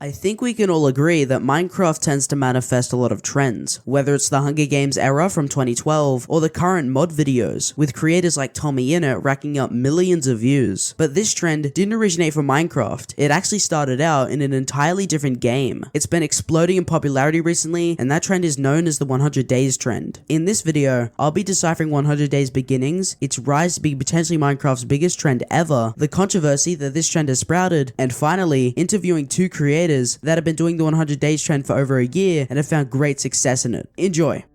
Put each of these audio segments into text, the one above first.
I think we can all agree that Minecraft tends to manifest a lot of trends, whether it's the Hunger Games era from 2012 or the current mod videos, with creators like Tommy Innit racking up millions of views. But this trend didn't originate from Minecraft, it actually started out in an entirely different game. It's been exploding in popularity recently, and that trend is known as the 100 days trend. In this video, I'll be deciphering 100 days beginnings, its rise to be potentially Minecraft's biggest trend ever, the controversy that this trend has sprouted, and finally, interviewing two creators that have been doing the 100 days trend for over a year and have found great success in it. Enjoy!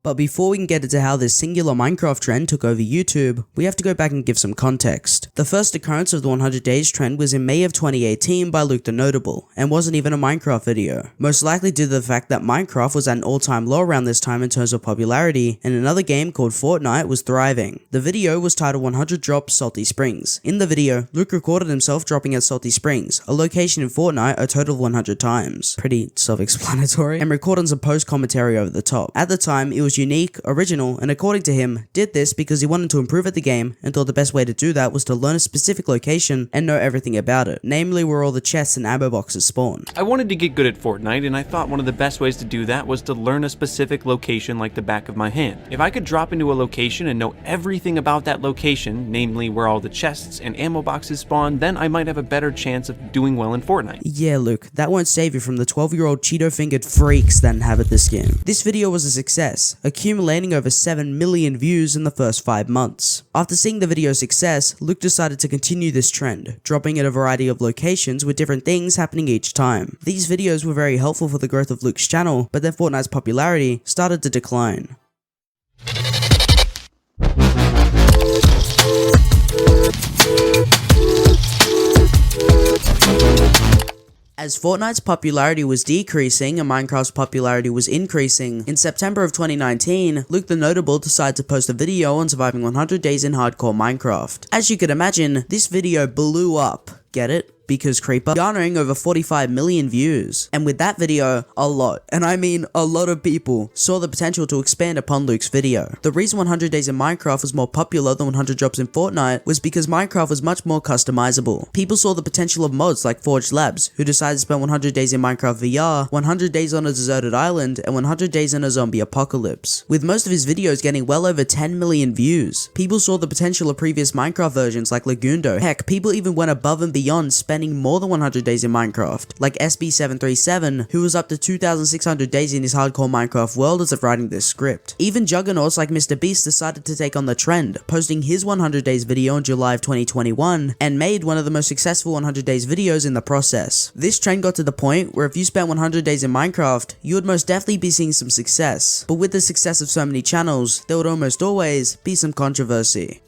But before we can get into how this singular Minecraft trend took over YouTube, we have to go back and give some context. The first occurrence of the 100 days trend was in May of 2018 by Luke the Notable, and wasn't even a Minecraft video. Most likely due to the fact that Minecraft was at an all-time low around this time in terms of popularity, and another game called Fortnite was thriving. The video was titled 100 Drops Salty Springs. In the video, Luke recorded himself dropping at Salty Springs, a location in Fortnite a total of 100 times. Pretty self-explanatory, and recorded some post-commentary over the top. At the time, it was unique, original, and according to him, did this because he wanted to improve at the game and thought the best way to do that was to learn a specific location and know everything about it, namely where all the chests and ammo boxes spawn. I wanted to get good at Fortnite, and I thought one of the best ways to do that was to learn a specific location like the back of my hand. If I could drop into a location and know everything about that location, namely where all the chests and ammo boxes spawn, then I might have a better chance of doing well in Fortnite. Yeah, Luke, that won't save you from the 12-year-old Cheeto-fingered freaks that inhabit this game. This video was a success, accumulating over 7 million views in the first 5 months. After seeing the video's success, Luke decided to continue this trend, dropping at a variety of locations with different things happening each time. These videos were very helpful for the growth of Luke's channel, but then Fortnite's popularity started to decline. As Fortnite's popularity was decreasing and Minecraft's popularity was increasing, in September of 2019, Luke the Notable decided to post a video on surviving 100 days in hardcore Minecraft. As you could imagine, this video blew up. Get it? Because creeper, garnering over 45 million views. And with that video, a lot, and I mean a lot of people, saw the potential to expand upon Luke's video. The reason 100 days in Minecraft was more popular than 100 drops in Fortnite was because Minecraft was much more customizable. People saw the potential of mods like Forged Labs, who decided to spend 100 days in Minecraft VR, 100 days on a deserted island, and 100 days in a zombie apocalypse. With most of his videos getting well over 10 million views, people saw the potential of previous Minecraft versions like Lagundo. Heck, people even went above and beyond spending more than 100 days in Minecraft, like SB737, who was up to 2,600 days in his hardcore Minecraft world as of writing this script. Even juggernauts like Mr. Beast decided to take on the trend, posting his 100 days video in July of 2021, and made one of the most successful 100 days videos in the process. This trend got to the point where if you spent 100 days in Minecraft, you would most definitely be seeing some success. But with the success of so many channels, there would almost always be some controversy.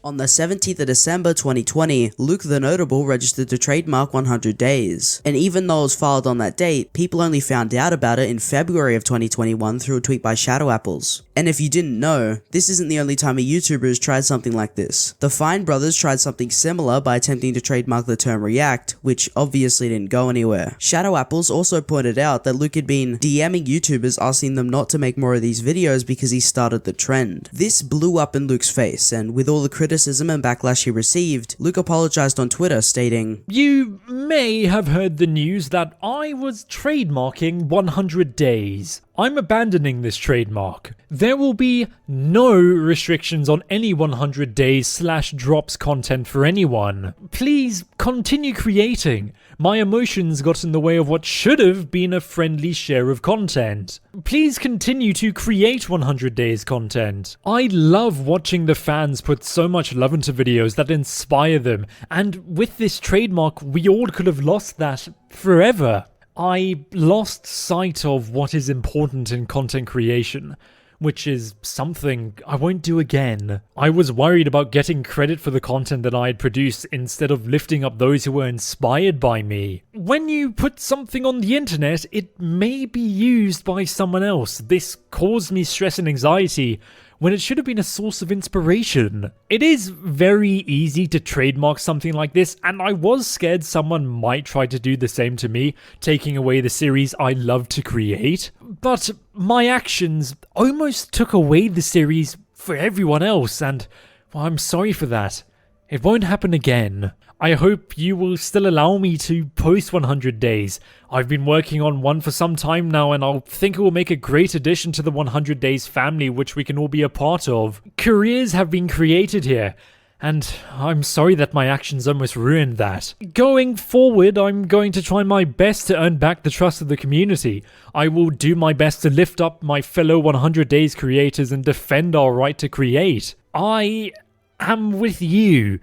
On the 17th of December 2020, Luke the Notable registered to trademark 100 days. And even though it was filed on that date, people only found out about it in February of 2021 through a tweet by Shadow Apples. And if you didn't know, this isn't the only time a YouTuber has tried something like this. The Fine brothers tried something similar by attempting to trademark the term React, which obviously didn't go anywhere. Shadow Apples also pointed out that Luke had been DMing YouTubers asking them not to make more of these videos because he started the trend. This blew up in Luke's face, and with all the criticism and backlash he received, Luke apologized on Twitter stating, "You may have heard the news that I was trademarking 100 days. I'm abandoning this trademark. There will be no restrictions on any 100 days / drops content for anyone. Please continue creating. My emotions got in the way of what should have been a friendly share of content. Please continue to create 100 days content. I love watching the fans put so much love into videos that inspire them, and with this trademark, we all could have lost that forever. I lost sight of what is important in content creation, which is something I won't do again. I was worried about getting credit for the content that I had produced instead of lifting up those who were inspired by me. When you put something on the internet, it may be used by someone else. This caused me stress and anxiety when it should have been a source of inspiration. It is very easy to trademark something like this, and I was scared someone might try to do the same to me, taking away the series I love to create. But my actions almost took away the series for everyone else, and well, I'm sorry for that. It won't happen again. I hope you will still allow me to post 100 days. I've been working on one for some time now, and I think it will make a great addition to the 100 days family, which we can all be a part of. Careers have been created here, and I'm sorry that my actions almost ruined that. Going forward, I'm going to try my best to earn back the trust of the community. I will do my best to lift up my fellow 100 days creators and defend our right to create. I am with you.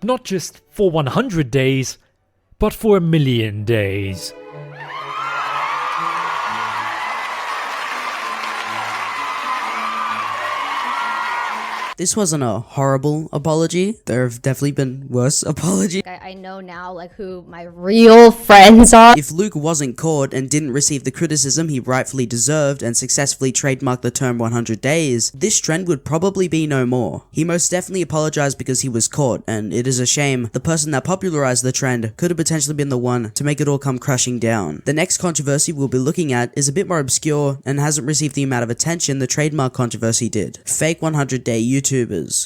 Not just for 100 days, but for 1,000,000 days. This wasn't a horrible apology. There have definitely been worse apologies. I know now, like, who my real friends are. If Luke wasn't caught and didn't receive the criticism he rightfully deserved and successfully trademarked the term 100 days, this trend would probably be no more. He most definitely apologized because he was caught, and it is a shame the person that popularized the trend could have potentially been the one to make it all come crashing down. The next controversy we'll be looking at is a bit more obscure and hasn't received the amount of attention the trademark controversy did. Fake 100-day YouTubers.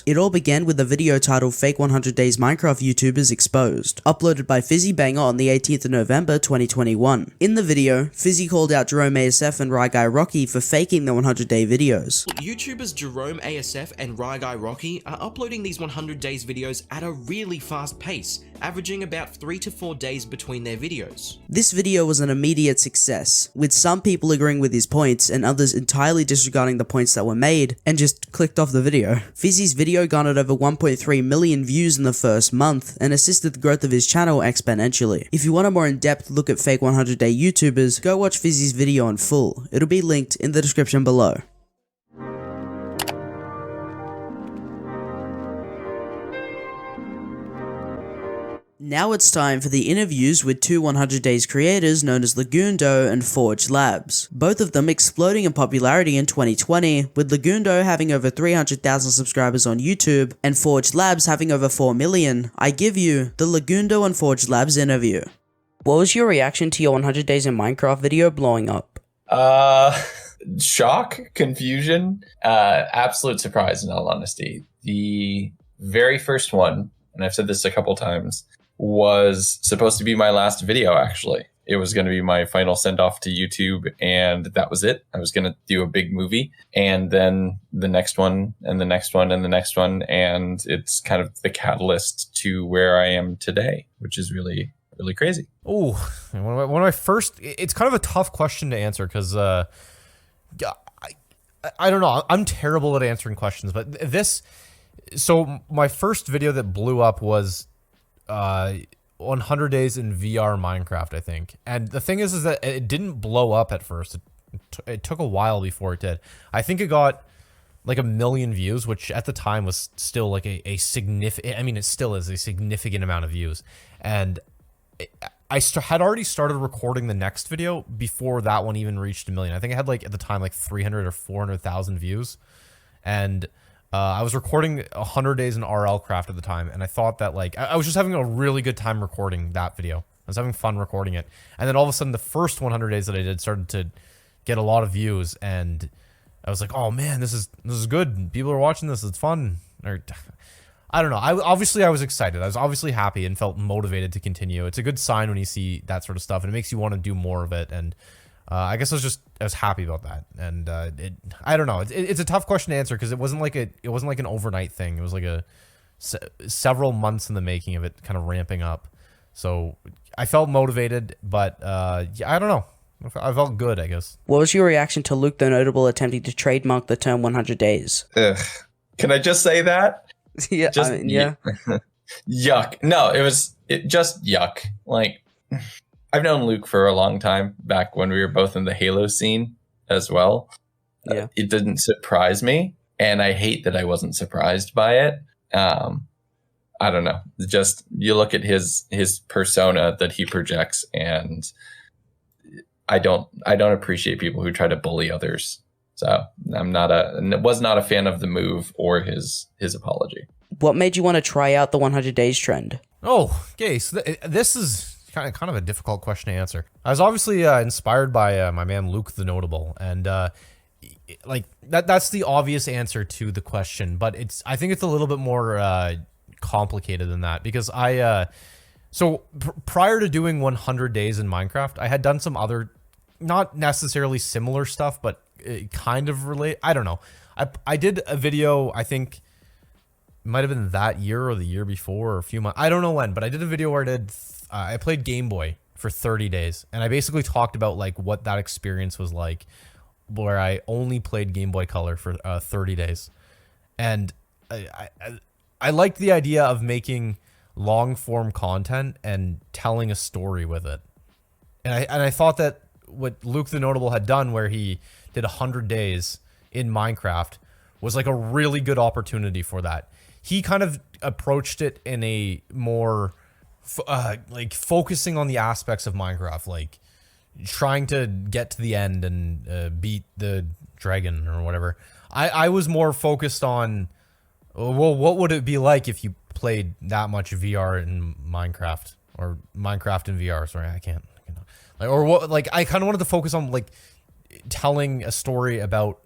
It all began with a video titled Fake 100 Days Minecraft YouTubers Exposed, uploaded by Fizzy Banger on the 18th of November 2021. In the video, Fizzy called out Jerome ASF and Rye Guy Rocky for faking the 100-day videos. YouTubers Jerome ASF and Rye Guy Rocky are uploading these 100 days videos at a really fast pace, averaging about 3 to 4 days between their videos. This video was an immediate success, with some people agreeing with his points and others entirely disregarding the points that were made and just clicked off the video. Fizzy's video garnered over 1.3 million views in the first month and assisted the growth of his channel exponentially. If you want a more in-depth look at fake 100-day YouTubers, go watch Fizzy's video in full. It'll be linked in the description below. Now it's time for the interviews with two 100 Days creators known as Lagundo and Forge Labs, both of them exploding in popularity in 2020, with Lagundo having over 300,000 subscribers on YouTube and Forge Labs having over 4 million. I give you the Lagundo and Forge Labs interview. What was your reaction to your 100 Days in Minecraft video blowing up? Shock, confusion, absolute surprise in all honesty. The very first one, and I've said this a couple times, was supposed to be my last video, actually. It was going to be my final send-off to YouTube, and that was it. I was going to do a big movie, and then the next one, and the next one, and the next one, and it's kind of the catalyst to where I am today, which is really, really crazy. Oh, one of my first... It's kind of a tough question to answer, because I don't know. I'm terrible at answering questions, but this... So my first video that blew up was 100 Days in VR Minecraft, I think. And the thing is that it didn't blow up at first. It took a while before it did. I think it got like 1 million views, which at the time was still like a significant... I mean, it still is a significant amount of views. And I had already started recording the next video before that one even reached 1 million. I think I had like at the time like 300 or 400,000 views. And... I was recording 100 Days in RL Craft at the time, and I thought that, like, I was just having a really good time recording that video. I was having fun recording it. And then all of a sudden, the first 100 Days that I did started to get a lot of views, and I was like, oh man, this is good. People are watching this. It's fun. Or, I don't know. Obviously, I was excited. I was obviously happy and felt motivated to continue. It's a good sign when you see that sort of stuff, and it makes you want to do more of it. And I guess I was happy about that, and I don't know. It's a tough question to answer because it wasn't like an overnight thing. It was like several months in the making of it, kind of ramping up. So I felt motivated, but yeah, I don't know. I felt good, I guess. What was your reaction to Luke the Notable attempting to trademark the term 100 Days? Ugh. Can I just say that? Yeah, Just, yeah. Yuck. No, it just yuck. Like. I've known Luke for a long time, back when we were both in the Halo scene as well. Yeah. It didn't surprise me, and I hate that I wasn't surprised by it. I don't know. Just, you look at his persona that he projects, and I don't appreciate people who try to bully others. So was not a fan of the move or his apology. What made you want to try out the 100 days trend? Oh, okay. So this is kind of a difficult question to answer. I was obviously inspired by my man Luke the Notable, and like that's the obvious answer to the question. But I think it's a little bit more complicated than that, because so prior to doing 100 days in Minecraft, I had done some other, not necessarily similar stuff, but kind of relate. I don't know. I did a video, I think it might have been that year or the year before or a few months. I don't know when, but I did a video where I played Game Boy for 30 days. And I basically talked about like what that experience was like, where I only played Game Boy Color for 30 days. And I liked the idea of making long form content and telling a story with it. And I thought that what Luke the Notable had done, where he did 100 days in Minecraft, was like a really good opportunity for that. He kind of approached it in a more like focusing on the aspects of Minecraft, like trying to get to the end and beat the dragon or whatever. I was more focused on, well, what would it be like if you played that much VR in Minecraft, or Minecraft in VR? Sorry, I can't. Like, or what? Like, I kind of wanted to focus on like telling a story about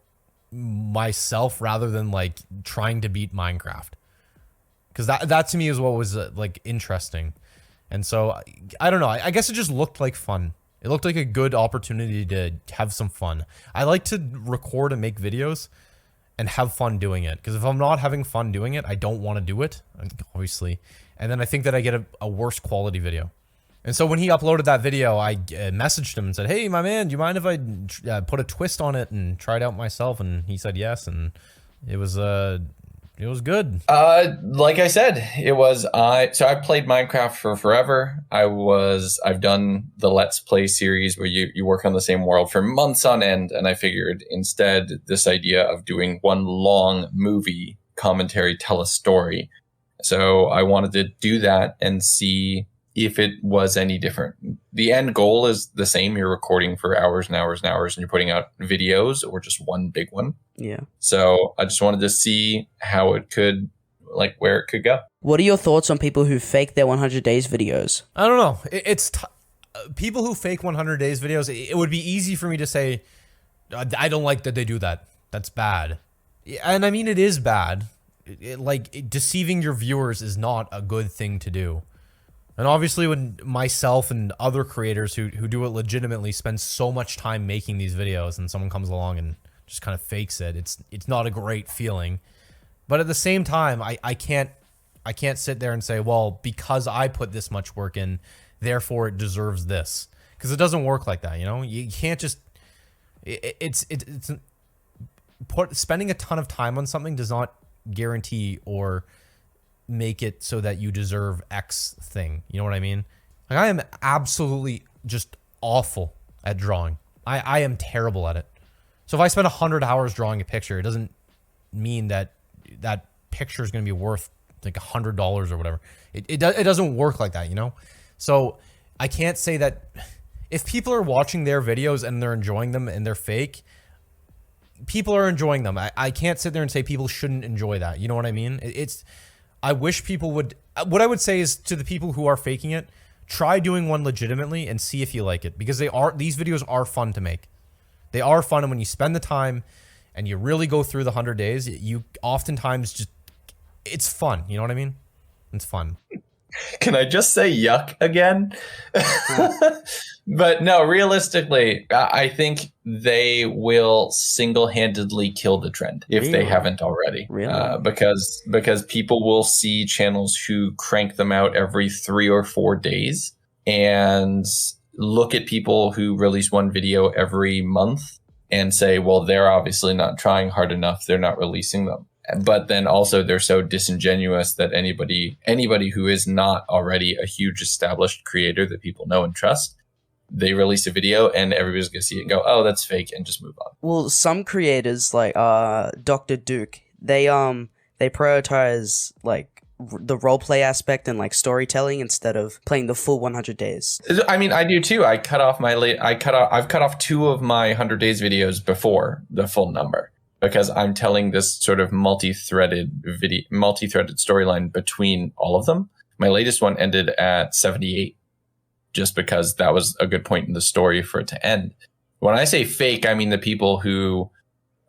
myself rather than like trying to beat Minecraft, because that to me is what was like interesting. And so I don't know. I guess it just looked like fun. It looked like a good opportunity to have some fun. I like to record and make videos and have fun doing it, because if I'm not having fun doing it, I don't want to do it, obviously. And then I think that I get a worse quality video. And so when he uploaded that video, I messaged him and said, "Hey, my man, do you mind if I put a twist on it and try it out myself?" And he said yes, and it was good. Like I said, it was so I played Minecraft for forever. I've done the Let's Play series where you work on the same world for months on end, and I figured instead this idea of doing one long movie commentary, tell a story. So I wanted to do that and see if it was any different. The end goal is the same. You're recording for hours and hours and hours, and you're putting out videos, or just one big one. Yeah. So I just wanted to see how it could, like, where it could go. What are your thoughts on people who fake their 100 days videos? I don't know. It's people who fake 100 days videos. It would be easy for me to say, I don't like that they do that. That's bad. And I mean, it is bad. Deceiving your viewers is not a good thing to do. And obviously, when myself and other creators who do it legitimately spend so much time making these videos, and someone comes along and just kind of fakes it, it's not a great feeling. But at the same time, I can't sit there and say, well, because I put this much work in, therefore it deserves this, because it doesn't work like that. You know, you can't just spending a ton of time on something does not guarantee or make it so that you deserve X thing. You know what I mean? Like, I am absolutely just awful at drawing. I am terrible at it. So if I spend 100 hours drawing a picture, it doesn't mean that that picture is going to be worth like $100 or whatever. It doesn't work like that, you know? So I can't say that if people are watching their videos and they're enjoying them and they're fake, people are enjoying them. I can't sit there and say people shouldn't enjoy that. You know what I mean? I wish people would. What I would say is, to the people who are faking it, try doing one legitimately and see if you like it, because these videos are fun to make. They are fun, and when you spend the time and you really go through the 100 days, you oftentimes just, it's fun. You know what I mean? It's fun. Can I just say yuck again? But no, realistically, I think they will single-handedly kill the trend if they haven't already. Really? Because people will see channels who crank them out every 3 or 4 days and look at people who release one video every month and say, well, they're obviously not trying hard enough. They're not releasing them. But then also they're so disingenuous that anybody who is not already a huge established creator that people know and trust, they release a video and everybody's going to see it and go, oh, that's fake, and just move on. Well, some creators like Dr. Duke, they prioritize like the role play aspect and like storytelling instead of playing the full 100 days. I mean, I do too. I've cut off 2 of my 100 days videos before the full number because I'm telling this sort of multi-threaded storyline between all of them. My latest one ended at 78 just because that was a good point in the story for it to end. When I say fake, I mean the people who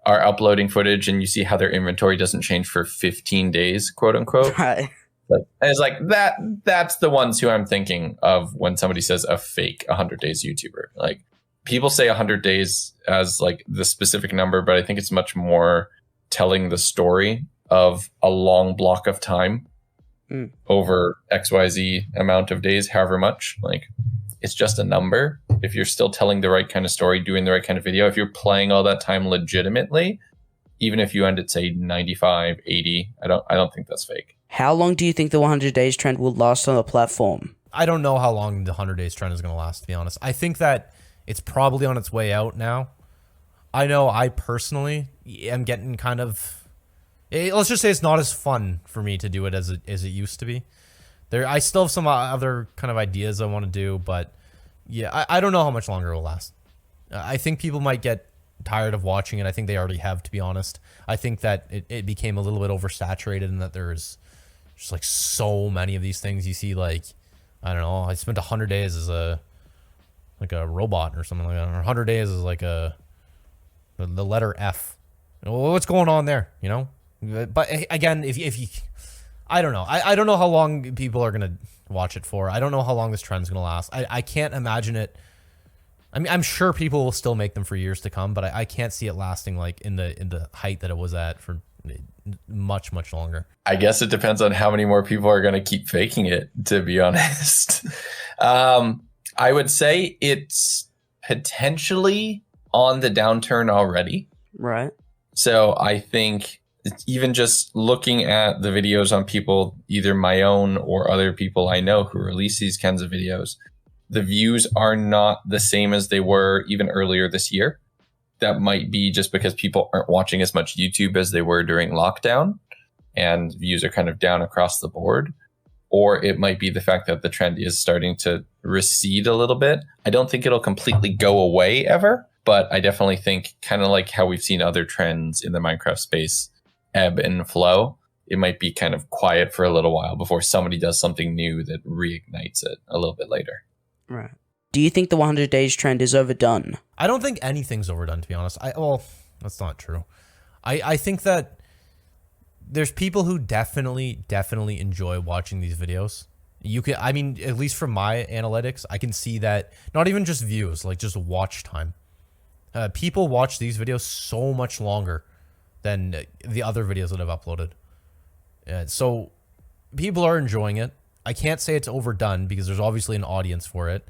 are uploading footage and you see how their inventory doesn't change for 15 days, quote unquote. Right. Like, it's like that's the ones who I'm thinking of when somebody says a fake 100 days YouTuber. Like, people say 100 days as like the specific number, but I think it's much more telling the story of a long block of time over XYZ amount of days, however much. Like, it's just a number. If you're still telling the right kind of story, doing the right kind of video, if you're playing all that time legitimately, even if you end at say 95, 80, I don't think that's fake. How long do you think the 100 days trend will last on the platform? I don't know how long the 100 days trend is going to last, to be honest. I think that it's probably on its way out now. I know I personally am getting kind of... Let's just say it's not as fun for me to do it as it used to be. I still have some other kind of ideas I want to do, but yeah, I don't know how much longer it will last. I think people might get tired of watching it. I think they already have, to be honest. I think that it became a little bit oversaturated and that there's just like so many of these things. You see, like, I don't know, I spent 100 days as a robot or something like that, or 100 days as like the letter F. What's going on there, you know? But again, if you I don't know. I don't know how long people are going to watch it for. I don't know how long this trend's going to last. I can't imagine it. I mean, I'm sure people will still make them for years to come, but I can't see it lasting like in the height that it was at for much, much longer. I guess it depends on how many more people are going to keep faking it, to be honest. I would say it's potentially on the downturn already. Right. So I think even just looking at the videos on people, either my own or other people I know who release these kinds of videos, the views are not the same as they were even earlier this year. That might be just because people aren't watching as much YouTube as they were during lockdown and views are kind of down across the board. Or it might be the fact that the trend is starting to recede a little bit. I don't think it'll completely go away ever, but I definitely think, kind of like how we've seen other trends in the Minecraft space ebb and flow, it might be kind of quiet for a little while before somebody does something new that reignites it a little bit later. Right. Do you think the 100 days trend is overdone? I don't think anything's overdone, to be honest. Well, that's not true. I think that there's people who definitely enjoy watching these videos. I mean, at least from my analytics, I can see that not even just views, like just watch time. People watch these videos so much longer than the other videos that I've uploaded. So people are enjoying it. I can't say it's overdone because there's obviously an audience for it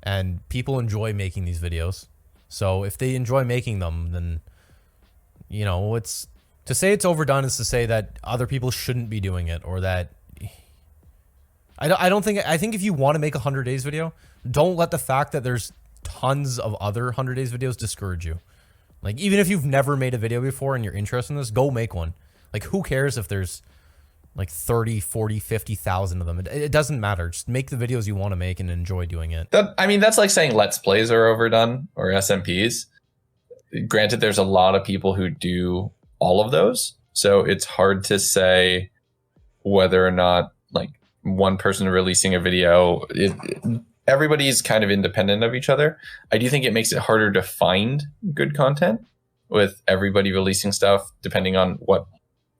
and people enjoy making these videos. So if they enjoy making them, then, you know, it's to say it's overdone is to say that other people shouldn't be doing it, or that I think if you want to make a 100 days video, don't let the fact that there's tons of other 100 days videos discourage you. Like, even if you've never made a video before and you're interested in this, go make one. Like, who cares if there's like 30, 40, 50,000 of them? It doesn't matter. Just make the videos you want to make and enjoy doing it. That's like saying Let's Plays are overdone, or SMPs. Granted, there's a lot of people who do all of those. So it's hard to say whether or not like one person releasing a video, everybody's kind of independent of each other. I do think it makes it harder to find good content with everybody releasing stuff, depending on what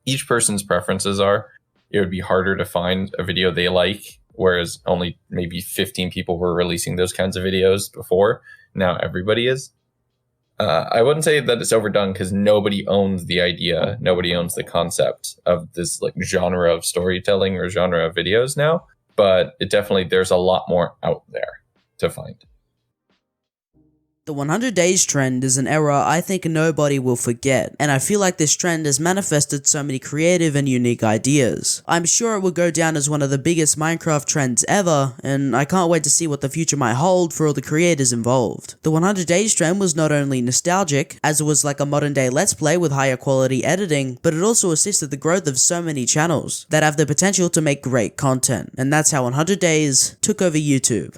each person's preferences are. It would be harder to find a video they like, whereas only maybe 15 people were releasing those kinds of videos before. Now everybody is. I wouldn't say that it's overdone because nobody owns the idea. Nobody owns the concept of this like genre of storytelling or genre of videos now. But it definitely, there's a lot more out there to find. The 100 days trend is an era I think nobody will forget, and I feel like this trend has manifested so many creative and unique ideas. I'm sure it will go down as one of the biggest Minecraft trends ever, and I can't wait to see what the future might hold for all the creators involved. The 100 days trend was not only nostalgic, as it was like a modern day let's play with higher quality editing, but it also assisted the growth of so many channels that have the potential to make great content, and that's how 100 days took over YouTube.